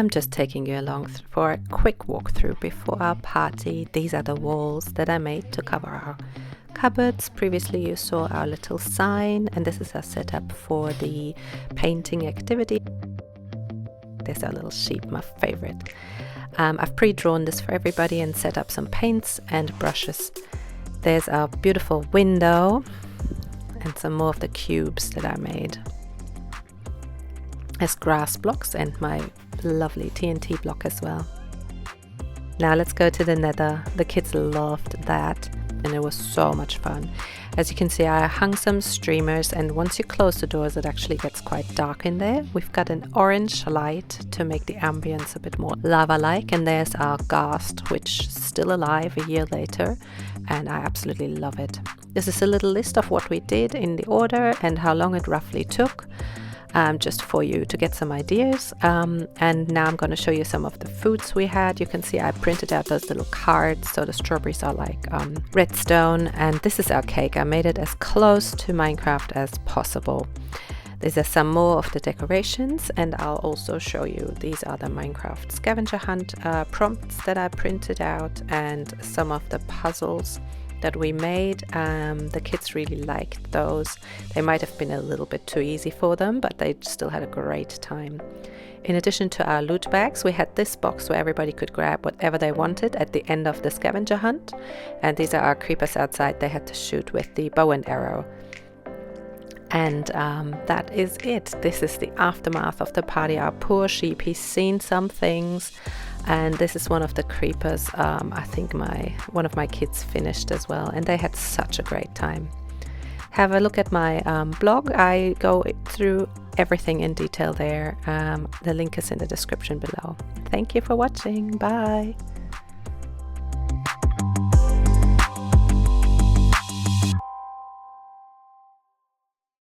I'm just taking you along for a quick walkthrough before our party. These are the walls that I made to cover our cupboards. Previously you saw our little sign, and this is our setup for the painting activity. There's our little sheep, my favorite. I've pre-drawn this for everybody and set up some paints and brushes. There's our beautiful window and some more of the cubes that I made as grass blocks, and my lovely TNT block as well. Now let's go to the nether. The kids loved that and it was so much fun. As you can see, I hung some streamers, and once you close the doors it actually gets quite dark in there. We've got an orange light to make the ambience a bit more lava-like, and there's our ghast, which is still alive a year later, and I absolutely love it. This is a little list of what we did in the order and how long it roughly took. Just for you to get some ideas. And now I'm going to show you some of the foods we had. You can see I printed out those little cards, so the strawberries are like redstone, and this is our cake. I made it as close to Minecraft as possible. These are some more of the decorations, and I'll also show you, these are the Minecraft scavenger hunt prompts that I printed out, and some of the puzzles that we made. The kids really liked those. They might have been a little bit too easy for them, but they still had a great time. In addition to our loot bags, we had this box where everybody could grab whatever they wanted at the end of the scavenger hunt, and these are our creepers outside. They had to shoot with the bow and arrow. And that is it. This is the aftermath of the party. Our poor sheep, he's seen some things, and this is one of the creepers. I think one of my kids finished as well, and they had such a great time. Have a look at my blog. I go through everything in detail there. The link is in the description below. Thank you for watching. Bye.